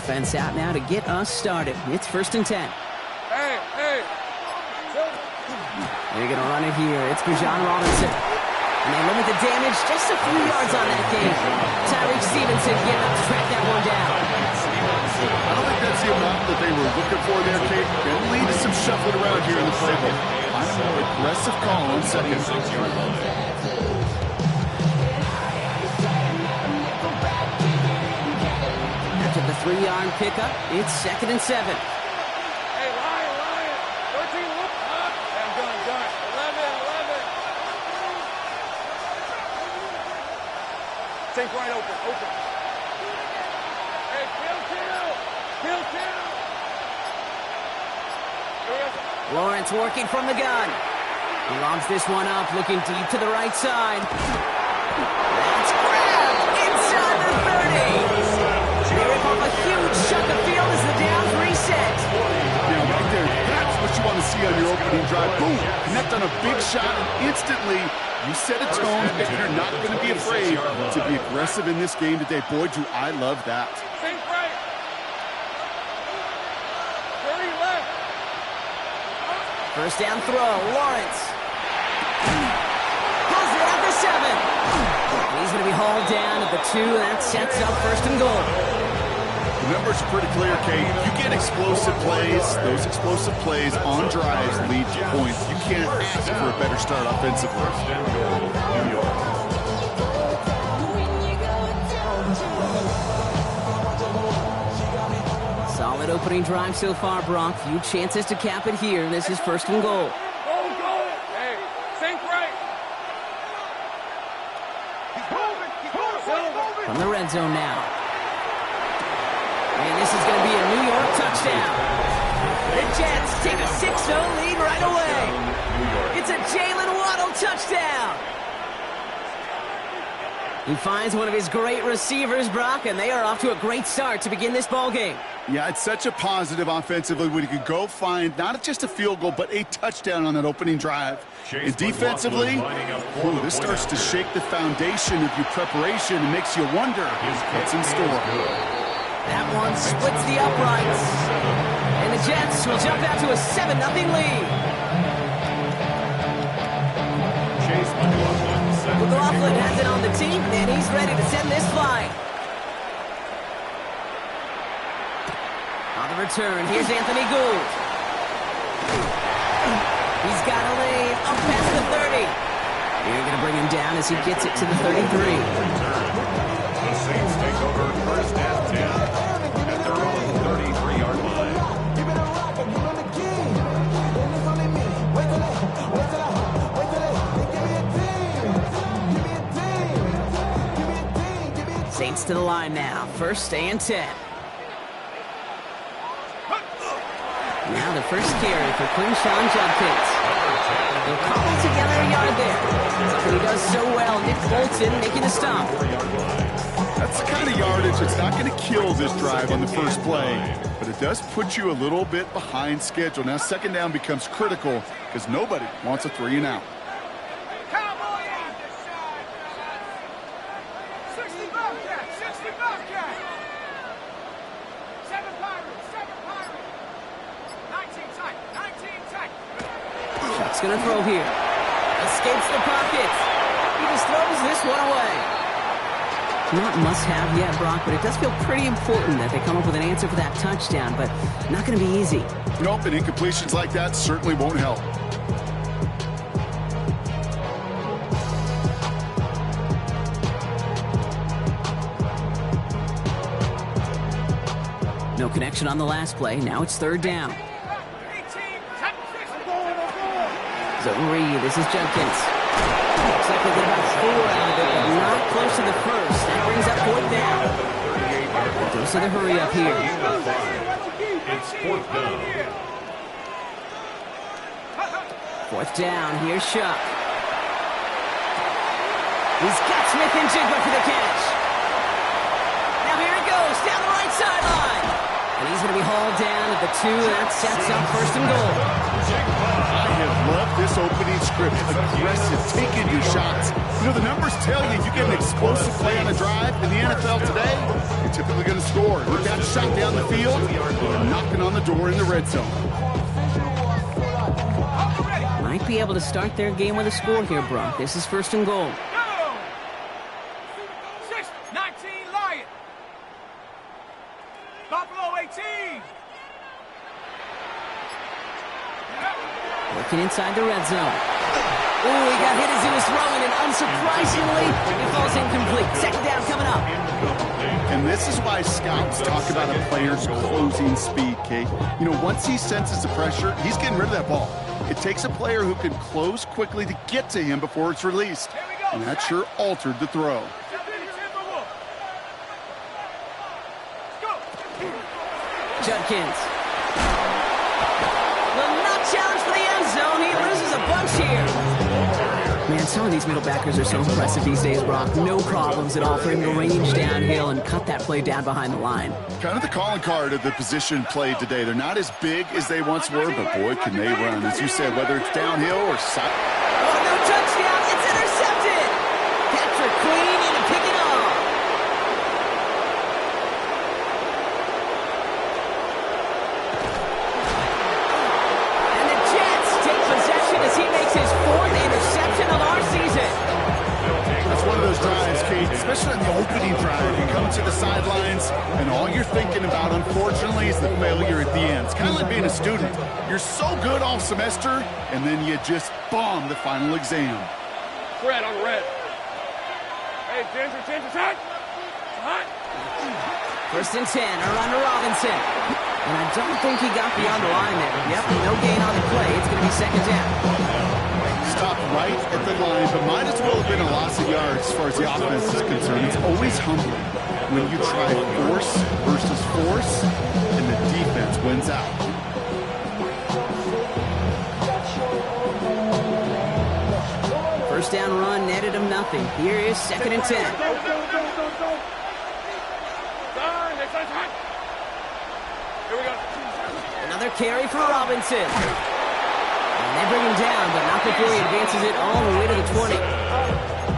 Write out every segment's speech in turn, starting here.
offense out now to get us started. It's 1st and 10. Hey, hey. They're going to run it here. It's Bijan Robinson. And they limit the damage just a few yards on that game. Tyreek Stevenson getting up to track that one down. I don't think that's the amount that they were looking for there, Kate. It'll lead to some shuffling around here in the playbook. I'm a more aggressive call on 2nd. After the 3-yard pickup, it's 2nd and 7. Hey, Lion. 13, whoop. I'm done. 11. Think right open. Hey, kill. Lawrence working from the gun. He lobs this one up, looking deep to the right side. That's grabbed inside the 30. They rip off a huge chunk of field as the downs reset. Yeah, right there. That's what you want to see on your opening drive. Boom! Connect on a big shot, and instantly you set a tone that you're not going to be afraid to be aggressive in this game today. Boy, do I love that. Think right. 30 left. First down throw, Lawrence. Pulls it at the 7. He's going to be hauled down at the 2, and that sets up 1st and goal. The numbers are pretty clear, Kate. You get explosive plays. Those explosive plays on drives lead to points. You can't ask for a better start offensively. New York. Solid opening drive so far, Brock. Few chances to cap it here. This is 1st and goal. Go. Hey, think right. From the red zone now. And this is going to be a New York touchdown. The Jets take a 6-0 lead right away. It's a Jalen Waddle touchdown. He finds one of his great receivers, Brock, and they are off to a great start to begin this ball game. Yeah, it's such a positive offensively when you can go find not just a field goal, but a touchdown on that opening drive. And defensively, this starts to shake the foundation of your preparation and makes you wonder what's in store. That one splits the uprights. And the Jets will jump out to a 7-0 lead. McLaughlin has it on the team, and he's ready to send this flying. On the return, here's Anthony Gould. He's got a lead up past the 30. They're going to bring him down as he gets it to the 33. The Saints take over 1st and 10 at their own 33-yard line. Saints to the line now. 1st and 10. Now the first carry for Quinshon Judkins. He'll cobble together a yard there. Something he does so well. Nick Bolton making a stop. That's the kind of yardage that's not going to kill this drive on the first play, but it does put you a little bit behind schedule. Now 2nd down becomes critical because nobody wants a 3-and-out. Chuck's going to throw here. Escapes the pocket. He just throws this one away. Not must-have yet, Brock, but it does feel pretty important that they come up with an answer for that touchdown, but not going to be easy. Nope, and incompletions like that certainly won't help. No connection on the last play. Now it's 3rd down. Zone read. This is Judkins. Looks like they get about 4 out of it, but not close to the first. That brings up 4th down. Goes to the hurry up here. It's 4th down. 4th down. Here's Shuck. He's got Smith and Jigba for the catch. Now here it goes down the right sideline. And he's going to be hauled down at the 2. That sets up 1st and goal. I have loved this opening script. Aggressive, taking your shots. You know, the numbers tell you if you get an explosive play on a drive in the NFL today, you're typically going to score. With that shot down the field, you're knocking on the door in the red zone. Might be able to start their game with a score here, Brock. This is first and goal. 6-19 Lion. Buffalo 18. Looking inside the red zone. Oh, he got hit as he was throwing, and unsurprisingly, it falls incomplete. Second down coming up. And this is why scouts talk about a player's closing speed, Kate. You know, once he senses the pressure, he's getting rid of that ball. It takes a player who can close quickly to get to him before it's released. And that sure altered the throw. Judkins. Will not challenge for the end zone. He loses a bunch here. Man, some of these middle backers are so impressive these days, Brock. No problems at all for him to range downhill and cut that play down behind the line. Kind of the calling card of the position played today. They're not as big as they once were, but boy, can they run. As you said, whether it's downhill or side. Oh, no touchdown. It's intercepted. Patrick Queen in to pick it off. And the Jets take possession as he makes his fourth interception of our season. That's one of those drives, Kate, especially on the opening drive. You come to the sidelines, and all you're thinking about, unfortunately, is the failure at the end. It's kind of like being a student. You're so good all semester, and then you just bomb the final exam. Red on red. Hey, Ginger, hot. Hot. First and 10, around to Robinson. And I don't think he got beyond the line there. Yep, no gain on the play. It's going to be second down. Stopped right at the line, but might as well have been a loss of yards as far as the offense is concerned. It's always humbling when you try force versus force, and the defense wins out. First down run, netted him nothing. Here is second and 10. Here we go. Another carry for Robinson. And they bring him down, but not before he advances it all the way to the 20.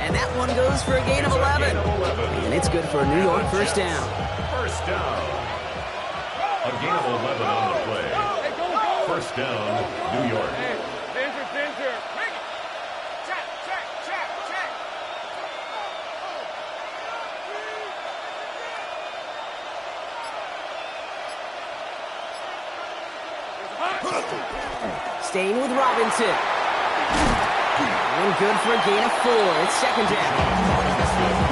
And that one goes for a gain of 11. And it's good for a New York first down. First down. A gain of 11 on the play. First down, New York. Ginger. Bring it. Check. Staying with Robinson. One good for a gain of 4. It's second down.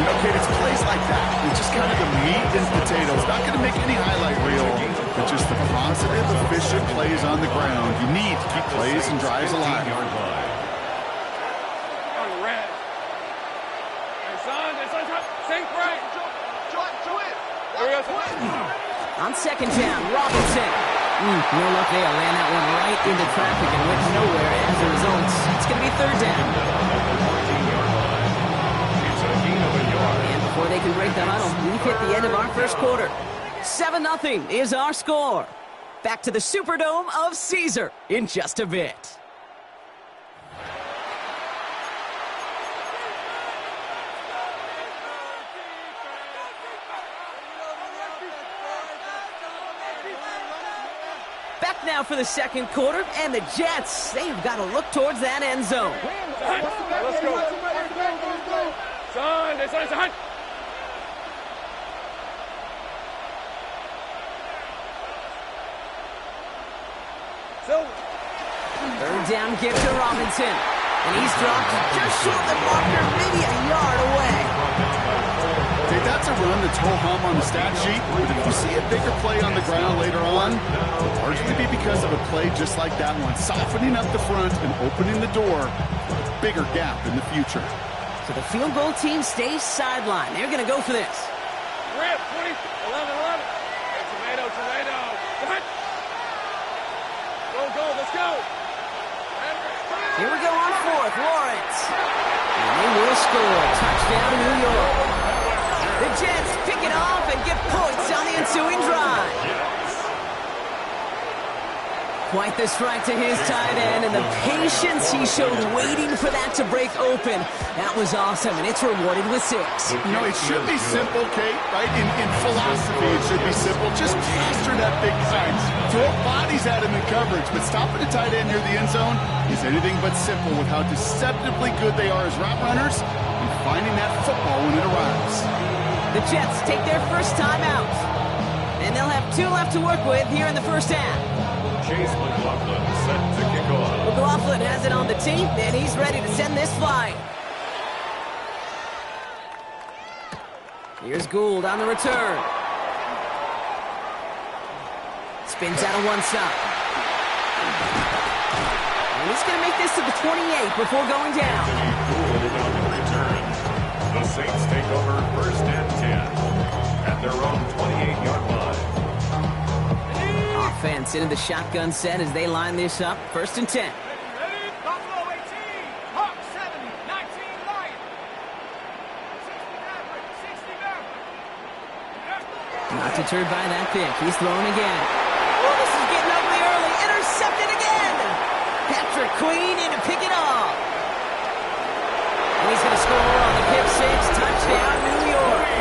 You know, Kate, it's plays like that. It's just kind of the meat and potatoes. Not going to make any highlight reel, but just the positive, efficient plays on the ground. You need to keep plays and drives alive. On red. Hey, son, sink right. Here we go, son. On second down, Robinson. No luck there. Ran that one right into traffic and went nowhere as a result. It's going to be third down. And before they can break the huddle, we've hit the end of our first quarter. 7-0 is our score. Back to the Superdome of Caesar in just a bit. Back now for the second quarter, and the Jets, they've got to look towards that end zone. Let's go. Son. Third down give to Robinson. And he's dropped just short of the marker, maybe a yard away. Okay, that's a run that's ho-hum on the stat sheet, but if you see a bigger play on the ground later on, it'll largely be because of a play just like that one, softening up the front and opening the door for a bigger gap in the future. So the field goal team stays sidelined. They're going to go for this. Rip, 20, 11. Hey, tomato. Go, let's go. Here we go on fourth, Lawrence. And they will score. Touchdown to New York. The Jets pick it off and get points on the ensuing drive. Quite the strike to his tight end, and the patience he showed waiting for that to break open. That was awesome, and it's rewarded with 6. You know, it should be simple, Kate, right? In philosophy, it should be simple. Just plaster that big guy. Throw bodies at him in coverage, but stopping a tight end near the end zone is anything but simple with how deceptively good they are as route runners and finding that football when it arrives. The Jets take their first time out, and they'll have 2 left to work with here in the first half. Chase McLaughlin set to kick off. McLaughlin has it on the team, and he's ready to send this flying. Here's Gould on the return. Spins out of one side. And he's going to make this to the 28 before going down. Gould on the return. The Saints take over first and 10 at their own 28-yard line. Offense into the shotgun set as they line this up. First and 10. Ready? Buffalo 18, Hawk 7, 19 Lion. 60 Maverick, 60 Maverick. Not deterred by that pick. He's throwing again. Oh, this is getting ugly early. Intercepted again. Patrick Queen in to pick it off. And he's going to score on the pick 6. Touchdown, New York.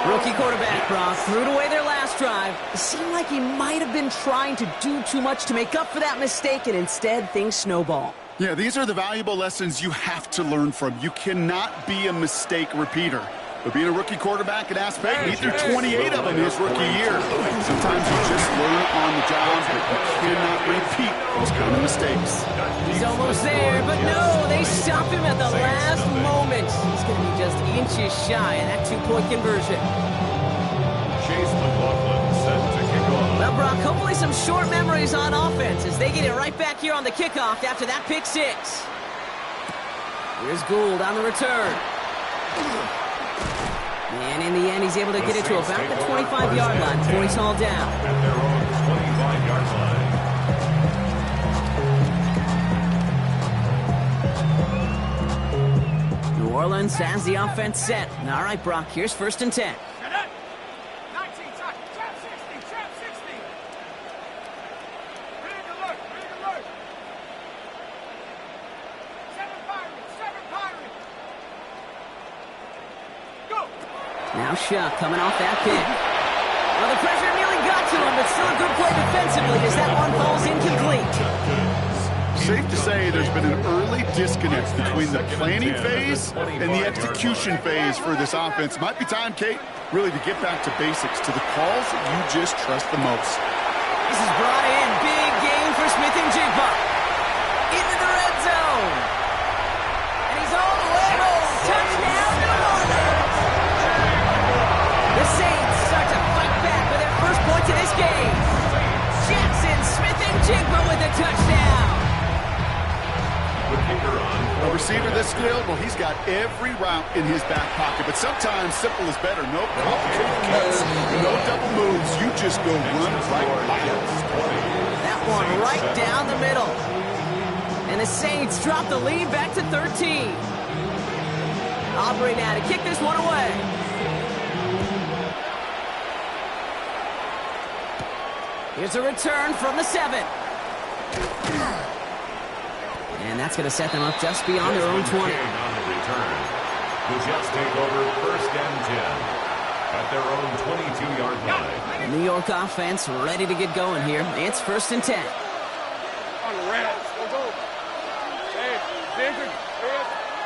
Rookie quarterback, Brock, threw it away their last drive. It seemed like he might have been trying to do too much to make up for that mistake, and instead things snowball. Yeah, these are the valuable lessons you have to learn from. You cannot be a mistake repeater. But being a rookie quarterback at Aspect, he threw 28 of them his rookie year. Sometimes you just learn on the job, but you cannot repeat those kind of mistakes. He's almost there, but no, they stop him at the last moment. He's going to be just inches shy of that 2-point conversion. Chase McLaughlin set to kick off. Well, Brock, hopefully some short memories on offense as they get it right back here on the kickoff after that pick 6. Here's Gould on the return. And in the end, he's able to get it to about the 25-yard line before he's hauled down. At their own 25-yard line. New Orleans has the offense set. All right, Brock, here's first and 10. 19, trap 60, trap 60. Ready to look, ready to look. 7 Pirates. Go. Now Shuck coming off that pick. Well, the pressure nearly got to him, but still a good play defensively as that one falls incomplete. Safe to say there's been an early disconnect between the planning phase and the execution phase for this offense. Might be time, Kate, really to get back to basics, to the calls that you just trust the most. This is brought in. Big game for Smith and Jigba. Into the red zone. And he's all the way home. Touchdown, New Orleans. The Saints start to fight back with their first points of this game. Jackson, Smith, and Jigba with a touchdown. A receiver this skilled, well, he's got every route in his back pocket, but sometimes simple is better. No complicated cuts, no double moves. You just go run right by it. That one right down the middle. And the Saints drop the lead back to 13. Aubrey now to kick this one away. Here's a return from the 7. And that's going to set them up just beyond their own 20. On the return. The Jets take over first and 10 at their own 22-yard line. The New York offense ready to get going here. It's first and 10. On the red. Let's go. Hey, Dinger.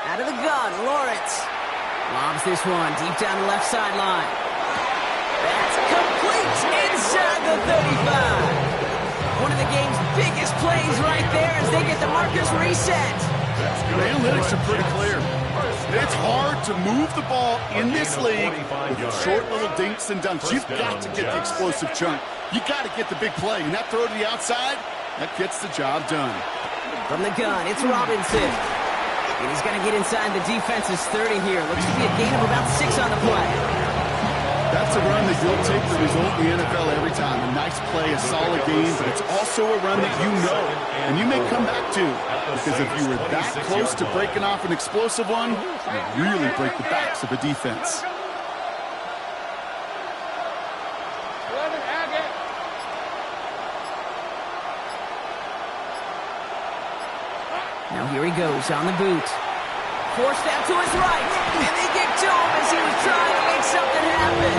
Out of the gun, Lawrence. Lobs this one deep down the left sideline. That's complete inside the 35. One of the game's biggest plays right there as they get the markers reset. The analytics are pretty clear. It's hard to move the ball in this league with short little dinks and dunks. You've got to get the explosive chunk. You got to get the big play. And that throw to the outside, that gets the job done. From the gun, it's Robinson. And he's going to get inside the defense's 30 here. Looks to be a gain of about 6 on the play. That's a run that you'll take the result in the NFL every time. A nice play, a solid game, but it's also a run that you know and you may come back to. Because if you were that close to breaking off an explosive one, you really break the backs of a defense. 11, Agate. Now here he goes on the boot. Forced out to his right. And they get to him as he was trying to make something happen.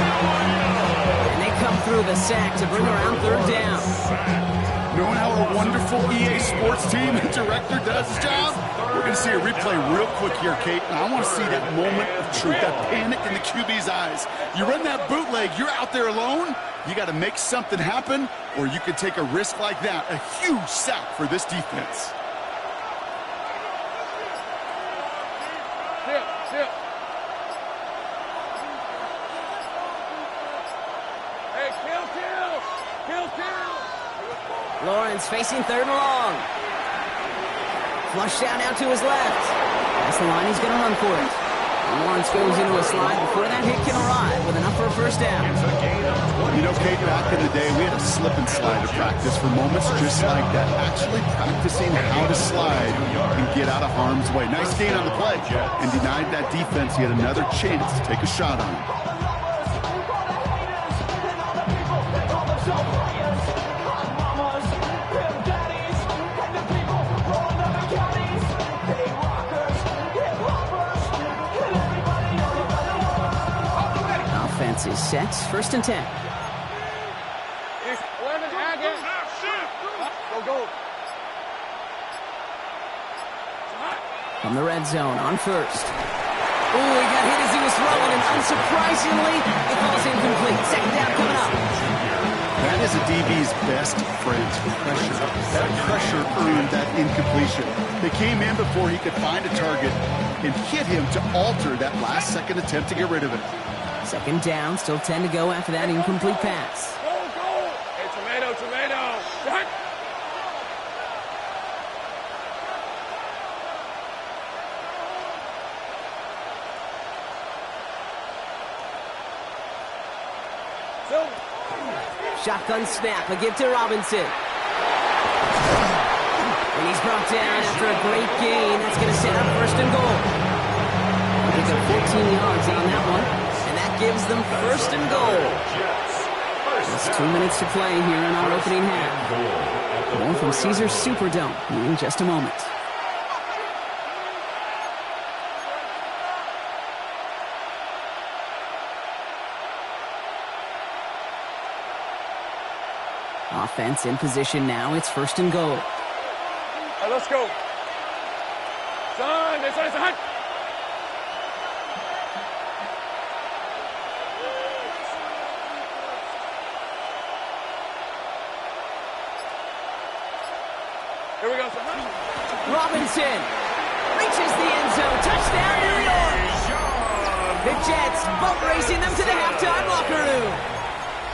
And they come through the sack to bring around third down. Knowing how a wonderful EA Sports team and director does his job, we're going to see a replay real quick here, Kate. And I want to see that moment of truth, that panic in the QB's eyes. You run that bootleg, you're out there alone. You got to make something happen, or you could take a risk like that. A huge sack for this defense. Sit. Hey, kill. Lawrence facing third and long. Flush down now to his left. That's the line, he's going to run for it. And Lawrence goes into a slide before that hit can arrive with enough for a first down. You know, Kate, back in the day, we had a slip and slide to practice for moments just like that. Actually practicing how to slide and get out of harm's way. Nice gain on the play. And denied that defense yet another chance to take a shot on him. Offense is set. First and 10. 11, Agate. Go. From the red zone on first. Ooh, he got hit as he was throwing, and unsurprisingly, it falls incomplete. Second down coming up. That is a DB's best friend, pressure. That pressure earned that incompletion. They came in before he could find a target and hit him to alter that last-second attempt to get rid of it. Second down, still 10 to go after that incomplete pass. Go. Hey, tomato. Right. Shotgun snap, a give to Robinson. And he's brought down after a great gain. That's going to set up first and goal. They got 14 yards on that one. And that gives them first and goal. Just 2 minutes to play here in our opening half. More from Caesars Superdome in just a moment. Offense in position now. It's first and goal. Let's go. Son. Here we go, son. Robinson reaches the end zone. Touchdown, New York. The Jets boat racing them to the halftime locker room.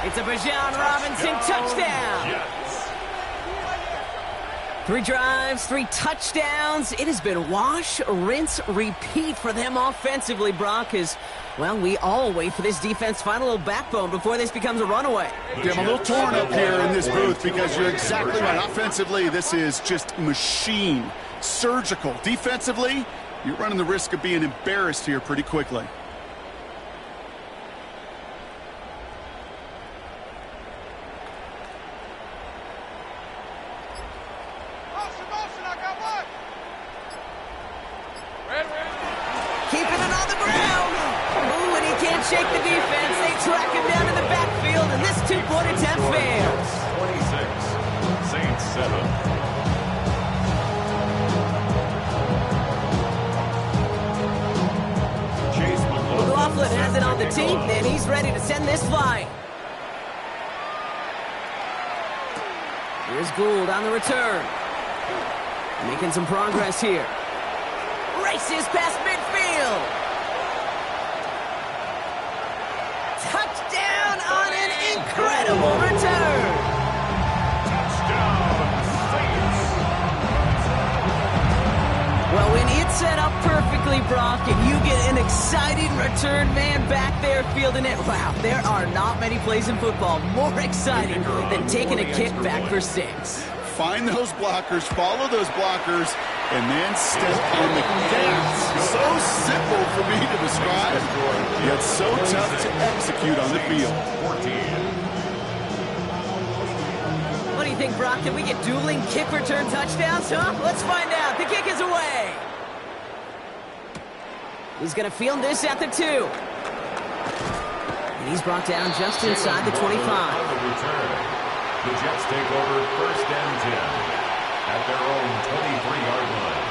It's a Bijan Robinson touchdown. 3 drives, 3 touchdowns. It has been wash, rinse, repeat for them offensively, Brock, as, well, we all wait for this defense to find a little backbone before this becomes a runaway. Yeah, I'm a little torn up here in this booth because you're exactly right. Offensively, this is just machine, surgical. Defensively, you're running the risk of being embarrassed here pretty quickly. Keeping it on the ground. Ooh, and he can't shake the defense. They track him down in the backfield, and this 2-point attempt fails. 26, Saints 7. McLaughlin has it on the team, and he's ready to send this flying. Here's Gould on the return. Making some progress here. Races past midfield. Touchdown on an incredible return. Well, when it's set up perfectly, Brock, and you get an exciting return man back there fielding it, wow, there are not many plays in football more exciting than taking a kick back for 6. Find those blockers, follow those blockers, and then step on the gas. So simple for me to describe, yet so tough to execute on the field. What do you think, Brock, that we get dueling kick return touchdowns, huh? Let's find out. The kick is away. He's going to field this at the 2. And he's brought down just inside the 25. The Jets take over 1st and 10 at their own 23-yard line.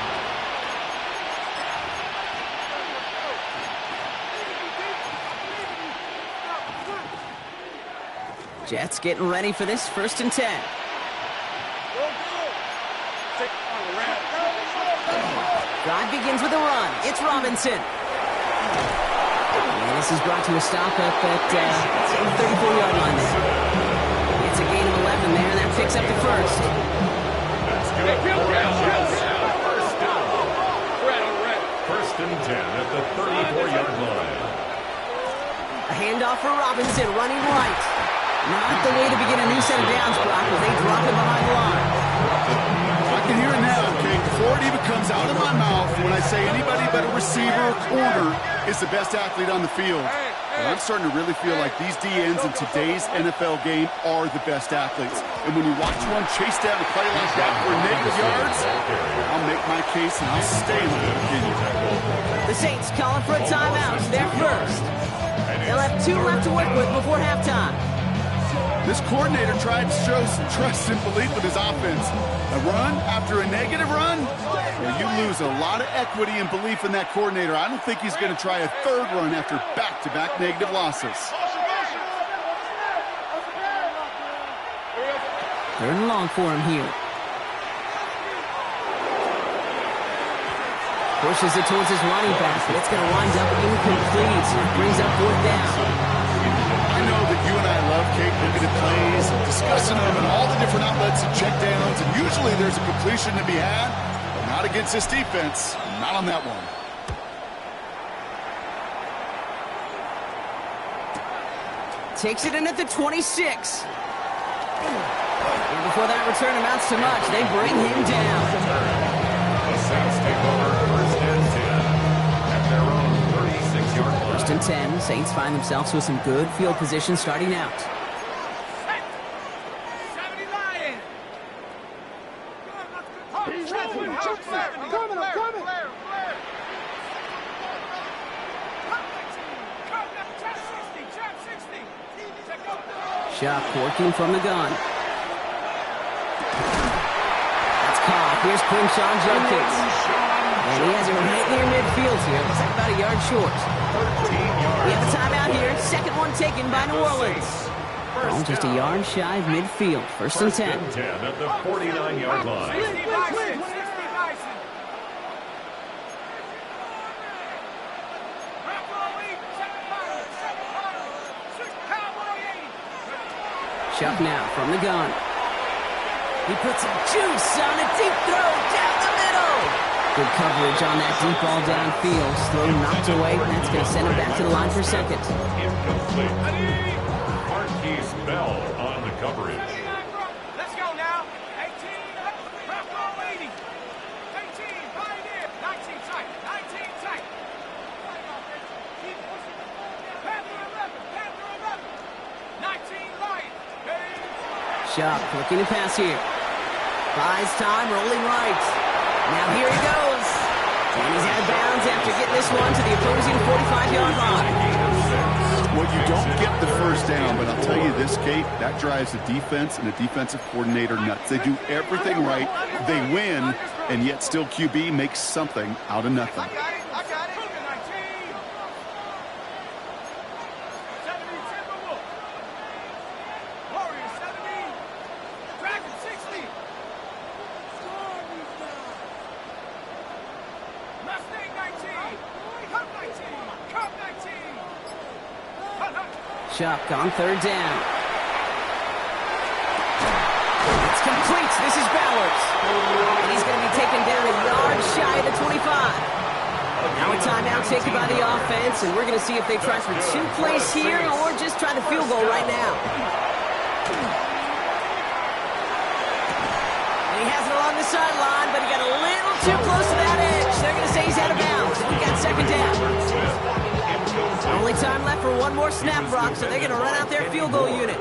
Jets getting ready for this 1st and 10. Drive begins with a run. It's Robinson. And this is brought to a stop up at the 34-yard line there. It's a gain of 11 there, and that picks up the 1st. That's good. First and 10 at the 34-yard line. A handoff for Robinson, running right. Not the way to begin a new set of downs, Brock, as they drop it behind the line. I can hear it now, okay? Before it even comes out of my mouth, when I say anybody but a receiver or corner is the best athlete on the field. But I'm starting to really feel like these DNs in today's NFL game are the best athletes. And when you watch one chase down a play like that for negative yards, I'll make my case and I'll stay with that opinion. The Saints calling for a timeout. They're first. They'll have 2 left to work with before halftime. This coordinator tried to show some trust and belief with his offense. A run after a negative run, well, you lose a lot of equity and belief in that coordinator. I don't think he's going to try a 3rd run after back-to-back negative losses. 3rd and long for him here. Pushes it towards his running back, but it's going to wind up incomplete. Brings up 4th down. I know that you and I love, Kate, looking at plays and discussing them and all the different outlets and checkdowns, and usually there's a completion to be had, but not against this defense, not on that one. Takes it in at the 26. And before that return amounts to much, they bring him down. The Saints take over 1st and 10 at their own 36-yard line. 1st and 10, Saints find themselves with some good field position starting out. Shot working from the gun. That's caught. Here's Crenshaw jump kicks. And he has it right near midfield here. Looks like about a yard short. We have a timeout here. 2nd one taken by New Orleans. Oh, just a yard shy of midfield. 1st and 10. 10 at the 49-yard line. Chuck now from the gun. He puts some juice on a deep throw down the middle. Good coverage on that deep ball downfield. Throw knocked away, and that's going to send him back to the line for 2nd. Incomplete. Marquise Bell on the coverage. Let's go now. 18, Bravo 80. 18, Pioneer. 19 tight. 19 tight. Keep pushing the ball down. Panther 11. 19 Lion. Sharp looking to pass here. Buys time, rolling right. Now here he goes. And he's out of bounds after getting this one to the opposing 45-yard line. Well, you don't get the 1st down, but I'll tell you this, Kate, that drives the defense and the defensive coordinator nuts. They do everything right. They win, and yet still QB makes something out of nothing. I got it. 19. Chuck on 3rd down. It's complete. This is Bowers. And he's going to be taken down a yard shy of the 25. Now a timeout taken by the offense, and we're going to see if they try for 2 plays here or just try the field goal right now. And he has it along the sideline, but he got a little too close to that edge. They're going to say he's out of bounds. We got 2nd down. Only time left for one more snap, Brock, so they're going to run out their field goal unit.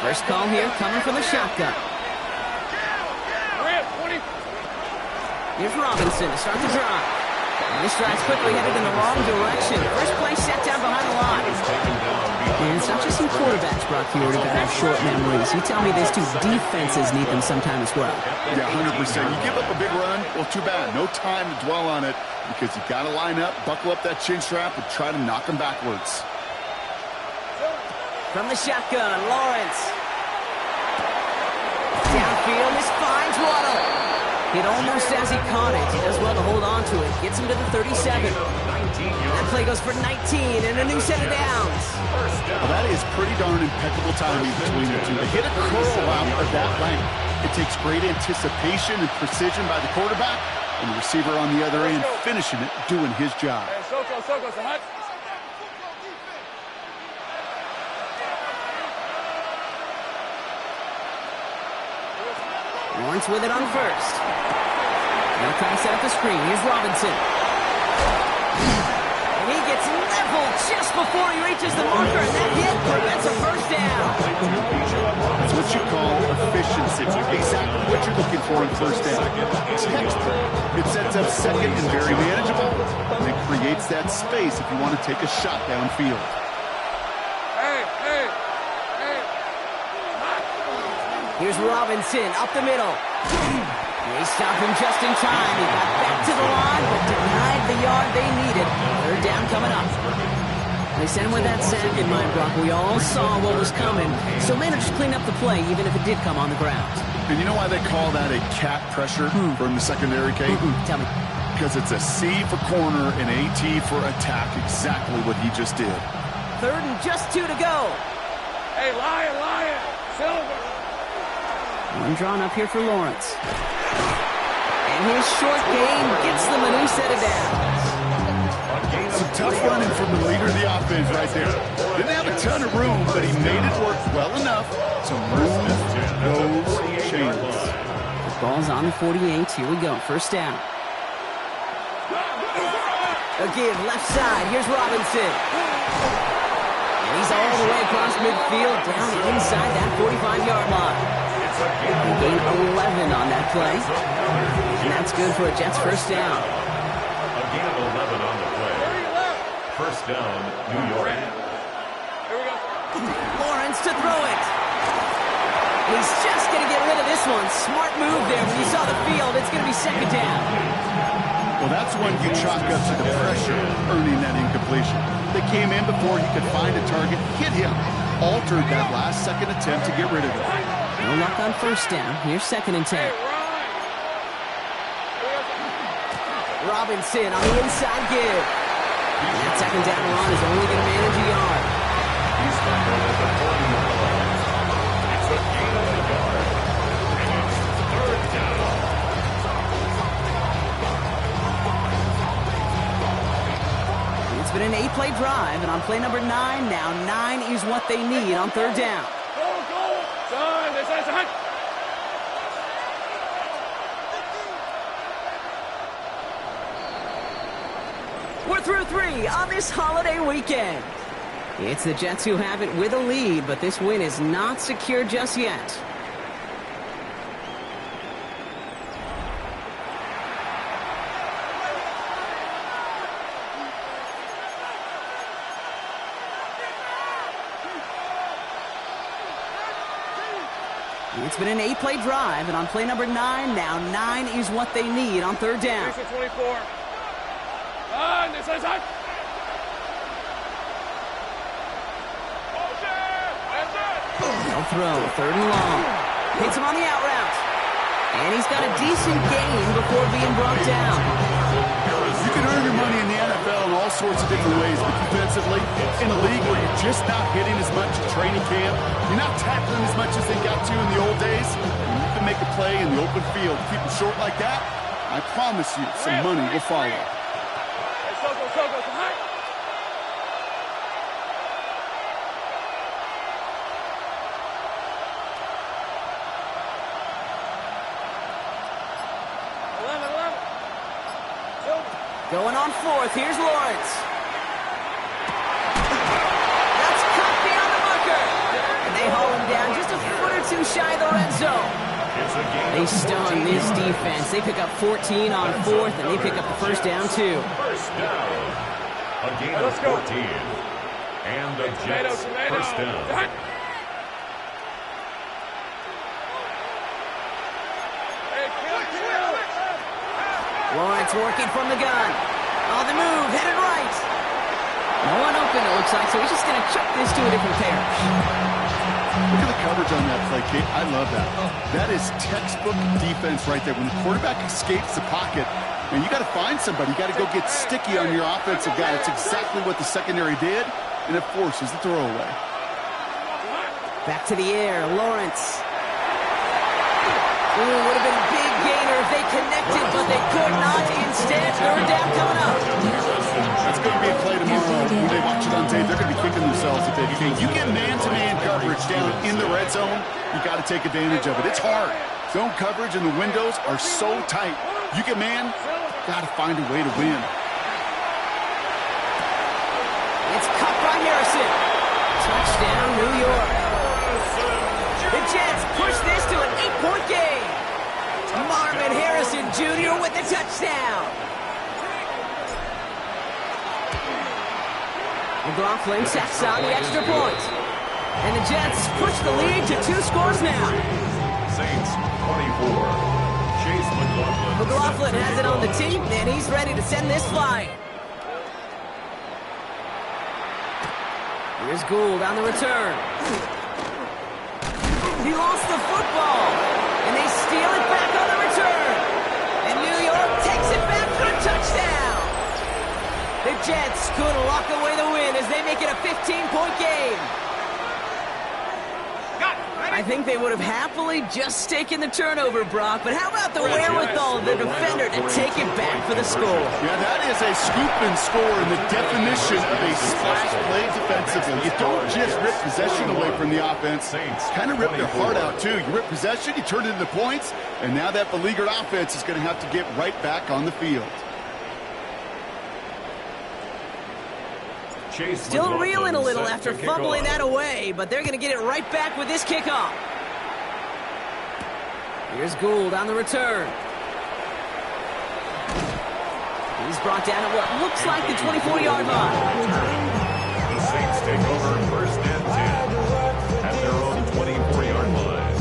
First call here coming from the shotgun. Here's Robinson to start the drive. And this drive's quickly headed in the wrong direction. First play set down behind the line. And it's not just some quarterbacks, Brock Huard, who have short memories. You tell me these two defenses need them sometime as well. Yeah, 100%. You give up a big run, well, too bad. No time to dwell on it because you got to line up, buckle up that chin strap, and try to knock them backwards. From the shotgun, Lawrence. Downfield, this finds Waddle. Hit almost as he caught it. He does well to hold on to it. Gets him to the 37. That play goes for 19 and a new set of downs. Well, that is pretty darn impeccable timing between the two. To hit a curl route of that length, it takes great anticipation and precision by the quarterback, and the receiver on the other end finishing it, doing his job. Lawrence with it on first. Now trying to set up the screen. Here's Robinson. And he gets leveled just before he reaches the marker, and that hit prevents a first down. That's what you call efficiency. Exactly what you're looking for in first down. Textbook. It sets up second and very manageable, and it creates that space if you want to take a shot downfield. Here's Robinson up the middle. They stopped him just in time. He got back to the line, but denied the yard they needed. Third down coming up. They sent him with that sack in mind, Brock. We all saw what was coming, so managed to clean up the play, even if it did come on the ground. And you know why they call that a cat pressure from the secondary, Kate? Tell me. Because it's a C for corner and a T for attack. Exactly what he just did. Third and just 2 to go. Hey, Lion, Silver. One drawn up here for Lawrence. And his short game gets them a new set of downs. Some tough running from the leader of the offense right there. Didn't have a ton of room, but he made it work well enough to move those chains. The ball's on the 48. Here we go. First down. A give left side. Here's Robinson. And he's all the way across midfield down inside that 45-yard line. They gain 11 on that play. And that's good for a Jets first down. A gain of 11 on the play. First down, New York. Lawrence to throw it. He's just going to get rid of this one. Smart move there. When you saw the field, it's going to be second down. Well, that's when you chalk up to the pressure, earning that incompletion. They came in before he could find a target, hit him, altered that last-second attempt to get rid of it. No luck on first down. Here's second and 10. Robinson on the inside give. And that second down run is only going to manage a yard. He's tackled at the 40-yard line. It's a gain of a yard. And it's third down. It's been an 8-play drive, and on play number 9, now 9 is what they need on third down. We're through 3 on this holiday weekend. It's the Jets who have it with a lead, but this win is not secure just yet. It's been an 8-play drive, and on play number 9, now 9 is what they need on third down. 24. No throw, third and long. Hits him on the out route. And he's got a decent gain before being brought down. You can earn your money in the NFL in all sorts of different ways, but defensively, in a league where you're just not hitting as much at training camp, you're not tackling as much as they got to in the old days, and you can make a play in the open field. Keep it short like that, I promise you, some money will follow. Going on fourth, here's Lawrence. That's cut beyond the marker. And they haul him down just a too shy of the red zone. They stun this defense. They pick up 14 on fourth, and they pick up the first down, too. First down. A gain of 14. And the Jets first down. Lawrence working from the gun. On the move, headed right. No one open, it looks like, so he's just going to chuck this to a different pair. Look at the coverage on that play, Kate. I love that. That is textbook defense right there. When the quarterback escapes the pocket, and you got to find somebody. You got to go get sticky on your offensive guy. It's exactly what the secondary did, and it forces the throwaway. Back to the air, Lawrence. Ooh, would have been a big gainer if they connected, but they could not. Instead, third down coming up. That's going to be a play tomorrow. When they watch it on tape, they're going to be kicking themselves if they can. You get man-to-man coverage down in the red zone, you got to take advantage of it. It's hard. Zone coverage and the windows are so tight. You get man, got to find a way to win. It's cut by Harrison. Touchdown, New York. The Jets push this to an 8-point game. Marvin Harrison Jr. with the touchdown. McLaughlin sacks on the extra point. And the Jets push the lead to 2 scores now. Saints 24. Chase McLaughlin. McLaughlin has it on the team, and he's ready to send this flying. Here's Gould on the return. He lost the football, and they steal it back on the return. And New York takes it back for a touchdown. The Jets could lock away the win as they make it a 15-point game. I think they would have happily just taken the turnover, Brock, but how about the wherewithal of the defender to take it back for the score? Yeah, that is a scoop and score in the definition of a splash play defensively. You don't just rip possession away from the offense. Kind of rip their heart out, too. You rip possession, you turn it into points, and now that beleaguered offense is going to have to get right back on the field. Still reeling a little after fumbling that away, but they're going to get it right back with this kickoff. Here's Gould on the return. He's brought down at what looks like the 24-yard line. The Saints take over first and 10 at their own 24-yard line.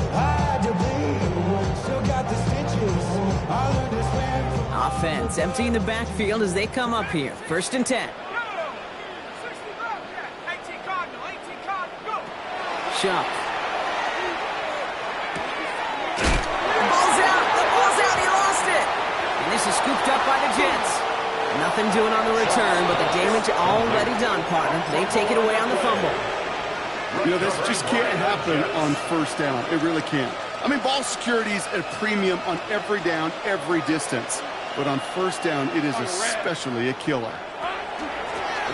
Offense emptying the backfield as they come up here. First and 10. Shuck. The ball's out, he lost it. And this is scooped up by the Jets. Nothing doing on the return, but the damage already done, partner. They take it away on the fumble. You know, this just can't happen on first down. It really can't. I mean, ball security is at a premium on every down, every distance. But on first down, it is especially a killer.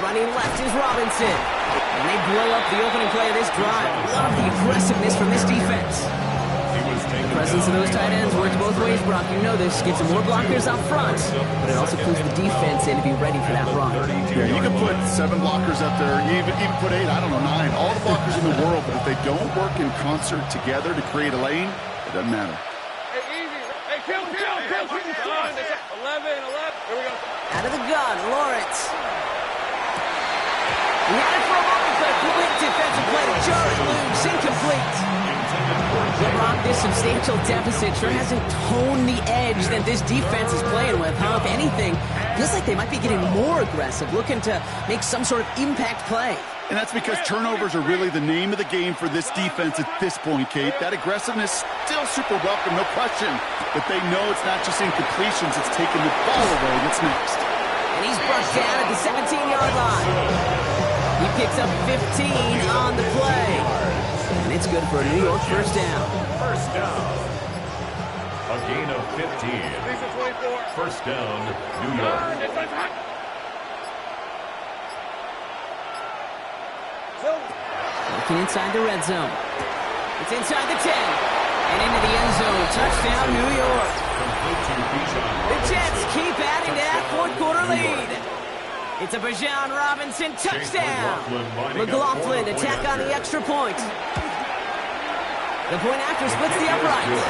Running left is Robinson. And they blow up the opening play of this drive. Love the aggressiveness from this defense. The presence of those tight ends works both ways, Brock. You know this. Gets some more blockers out front, but it also puts the defense in to be ready for that run. Yeah, you can put 7 blockers up there, even put 8, I don't know, 9. All the blockers in the world, but if they don't work in concert together to create a lane, it doesn't matter. Hey, easy. Hey, kill. 11. Here we go. Out of the gun, Lawrence. He had it for a moment, but a quick defensive play to Jarrett loose, incomplete. Brock, this substantial deficit sure hasn't toned the edge that this defense is playing with, huh? If anything, feels like they might be getting more aggressive, looking to make some sort of impact play. And that's because turnovers are really the name of the game for this defense at this point, Kate. That aggressiveness still super welcome, no question. But they know it's not just incompletions, it's taking the ball away. What's next? And he's brought down at the 17-yard line. He picks up 15 on the play. And it's good for a New York first down. First down. A gain of 15. First down, New York. Looking inside the red zone. It's inside the 10. And into the end zone. Touchdown, New York. The Jets keep adding to that fourth-quarter lead. It's a Bijan Robinson touchdown. McLaughlin attack on the extra point. The point after splits the uprights.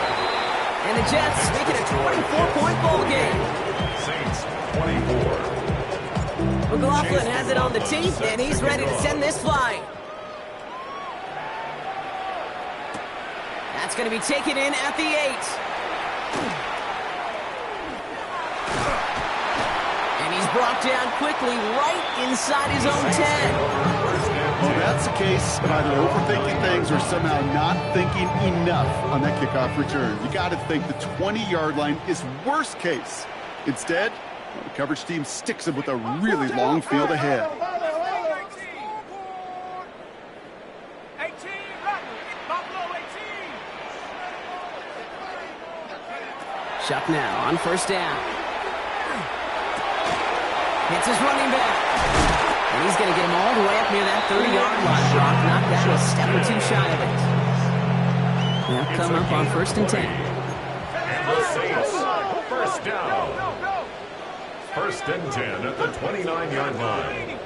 And the Jets make it a 24-point ball game. Saints 24. McLaughlin has it on the tee, and he's ready to send this flying. That's going to be taken in at the 8. And he's brought down quickly right inside his own 10. Well, that's the case of either overthinking things or somehow not thinking enough on that kickoff return. You got to think the 20-yard line is worst case. Instead, the coverage team sticks him with a really long field ahead. 18, Buffalo 18. Shuck now on first down. Hits his running back. And he's going to get him all the way up near that 30-yard line. Brock knocked down a step or two shy of it. They'll come up on first and 10. And the Saints, first down. First and 10 at the 29-yard line.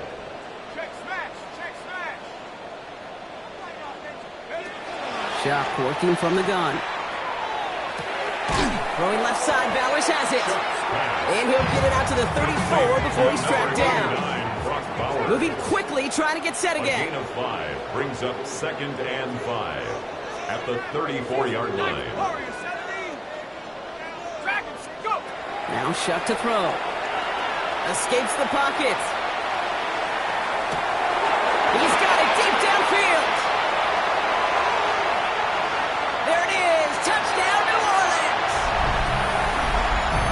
Check smash, check smash. Shuck working from the gun. Throwing left side, Bowers has it. And he'll get it out to the 34 before he's tracked down. Moving quickly, trying to get set again. A gain of 5 brings up second and 5 at the 34-yard line. Now Shuck to throw. Escapes the pocket. He's got it deep downfield. There it is. Touchdown, New Orleans.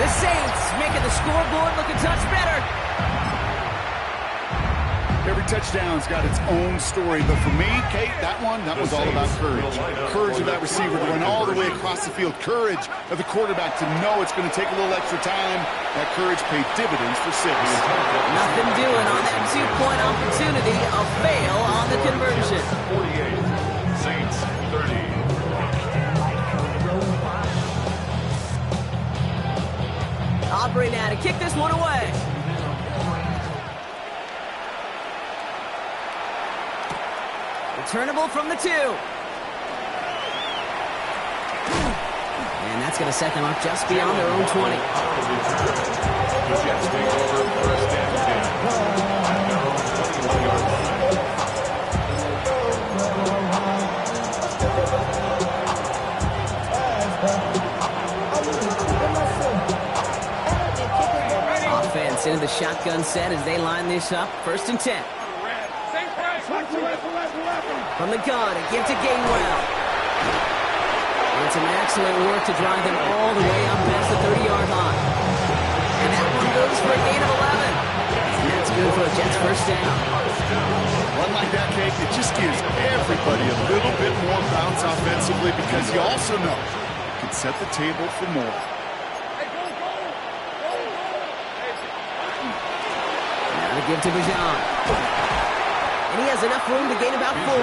The Saints making the scoreboard look a touch better. Every touchdown's got its own story, but for me, Kate, that was all about courage. Courage of that receiver to run all the way across the field. Courage of the quarterback to know it's going to take a little extra time. That courage paid dividends for 6. Nothing doing on that 2-point opportunity. A fail on the conversion. 48, Saints 30. Aubrey now to kick this one away. Returnable from the 2. And that's going to set them up just beyond their own 20. The Jets take over first and 10 at their own 21-yard line. Offense into the shotgun set as they line this up. First and 10. From the gun, a give to Gainwell. And some excellent work to drive them all the way up past the 30-yard line. And that one goes for a gain of 11. And that's good for a Jets first down. One like that, Kate, it just gives everybody a little bit more bounce offensively because you also know you can set the table for more. Now to give to Bijan. And he has enough room to gain about 4.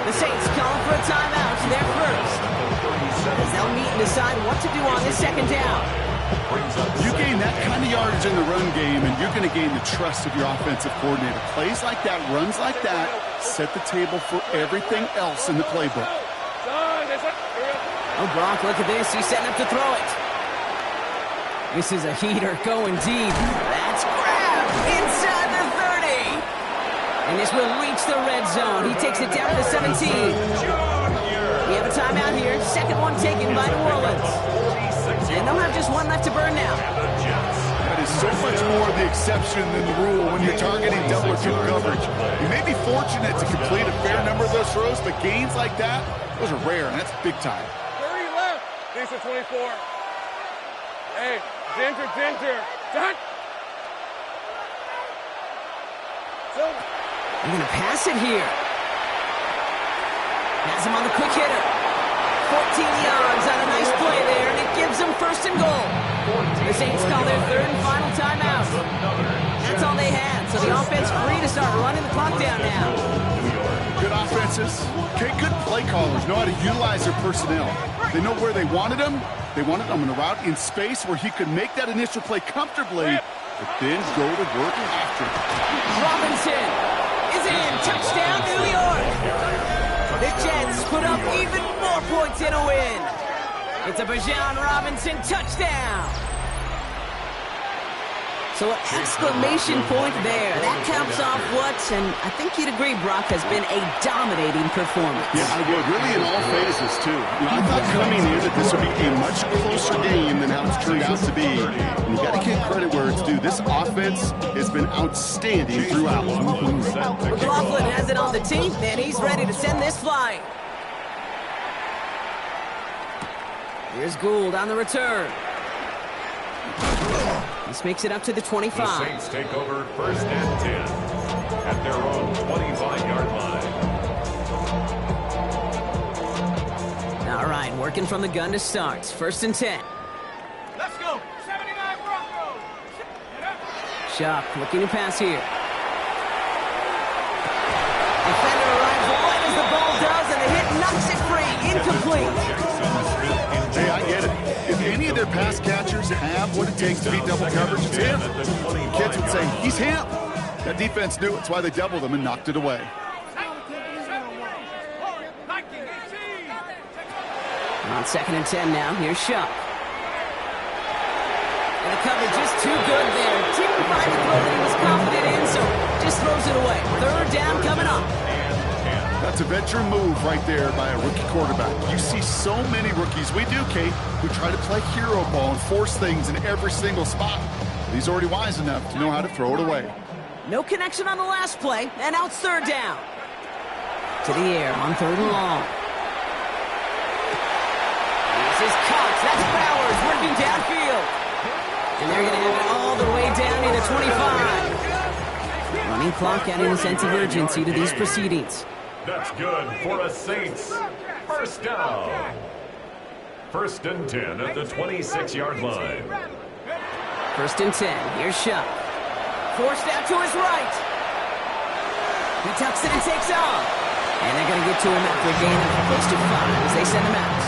The Saints calling for a timeout. They're first. As they'll meet and decide what to do on this second down. You gain that kind of yardage in the run game, and you're going to gain the trust of your offensive coordinator. Plays like that, runs like that, set the table for everything else in the playbook. Oh, Brock, look at this. He's setting up to throw it. This is a heater going deep. That's grabbed inside the 30. And this will reach the red zone. He takes it down to the 17. We have a timeout here. Second one taken by New Orleans. And they'll have just one left to burn now. That is so much more the exception than the rule when you're targeting double or triple coverage. You may be fortunate to complete a fair number of those throws, but gains like that, those are rare, and that's big time. 30 left. These are 24. Hey, Ginger. Done. So. They're going to pass it here. Has him on the quick hitter. 14 yards on a nice play there, and it gives them first and goal. The Saints call their third and final timeout. That's all they had, so the offense free to start running the clock down now. Good offenses. Okay, good play callers know how to utilize their personnel. They know where they wanted them. They wanted them in a route in space where he could make that initial play comfortably, but then go to work after. Robinson is in. Touchdown, New York. The Jets put up even more points in a win. It's a Bijan Robinson touchdown. So an exclamation point there. That caps off what, and I think you'd agree, Brock, has been a dominating performance. Yeah, I would. Really in all phases, too. I thought coming in that this would be a much closer game than how it's turned out to be. And you got to give credit where it's due. This offense has been outstanding throughout. McLaughlin has it on the team, and he's ready to send this flying. Here's Gould on the return. This makes it up to the 25. The Saints take over 1st and 10 at their own 25-yard line. All right, working from the gun to start. 1st and 10. Let's go. 79 Broncos. Shuck looking to pass here. Defender arrives right as the ball does, and the hit knocks it free. Incomplete. Hey, I get it. If any of their pass catchers have what it takes to beat double coverage, it's him. Kids would say, he's him. That defense knew it. That's why they doubled him and knocked it away. On 2nd and 10 now, here's Shuck. And the coverage just too good there. Didn't find the throw that he was confident in, so just throws it away. 3rd down coming up. That's a veteran move right there by a rookie quarterback. You see so many rookies, we do, Kate, who try to play hero ball and force things in every single spot. He's already wise enough to know how to throw it away. No connection on the last play, and now it's 3rd down. To the air on 3rd and long. This is Cox. That's Bowers working downfield. And they're going to have it all the way down to the 25. Running clock adding a sense of urgency to these proceedings. That's good for a Saints 1st down. 1st and 10 at the 26-yard line. 1st and 10. Here's Shuck. Forced out to his right. He tucks it and takes off. And they're going to get to him after a gain of close to 5 as they send him out.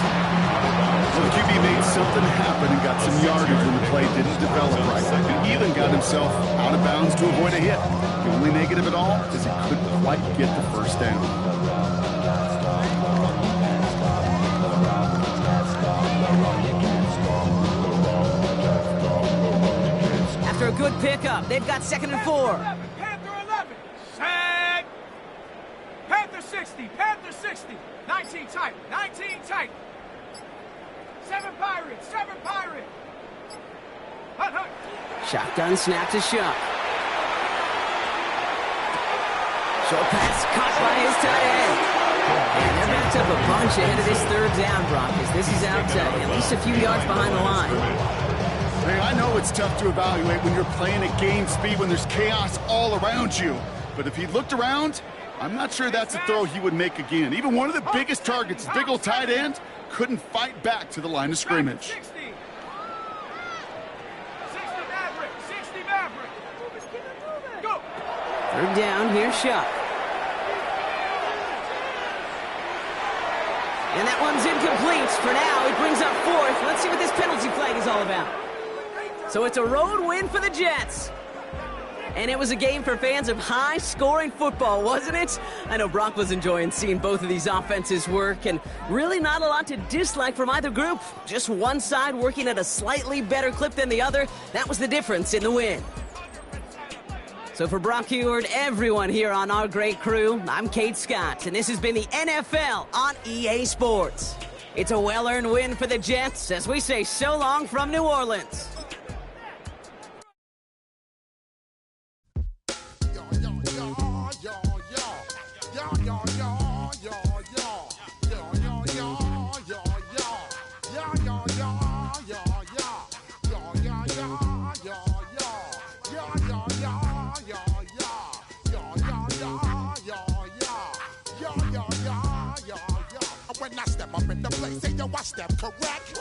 Well, the QB made something happen and got some yardage when the play didn't develop right. And even got himself out of bounds to avoid a hit. The only negative at all is he couldn't quite get the 1st down. After a good pickup, they've got 2nd and 4. Panther 11. Set. Panther 60. Panther 60. 19 tight. 19 tight. 7 Pirates. 7 Pirates. Hunt, hunt. Shotgun snap to Shuck. Short pass caught by his tight end. And they're backed up a bunch ahead of this 3rd down, Brock, as this is out at least a few yards behind the line. Hey, I know it's tough to evaluate when you're playing at game speed when there's chaos all around you. But if he looked around, I'm not sure that's a throw he would make again. Even one of the biggest targets, big old tight end, couldn't fight back to the line of scrimmage. 60. 60 Maverick. 60 Maverick. Go. 3rd down, here's Shuck. And that one's incomplete. For now, it brings up 4th. Let's see what this penalty flag is all about. So it's a road win for the Jets. And it was a game for fans of high-scoring football, wasn't it? I know Brock was enjoying seeing both of these offenses work, and really not a lot to dislike from either group. Just one side working at a slightly better clip than the other. That was the difference in the win. So for Brock Heward, everyone here on our great crew, I'm Kate Scott, and this has been the NFL on EA Sports. It's a well-earned win for the Jets as we say so long from New Orleans. When I step up in the place, say yo, I step correct.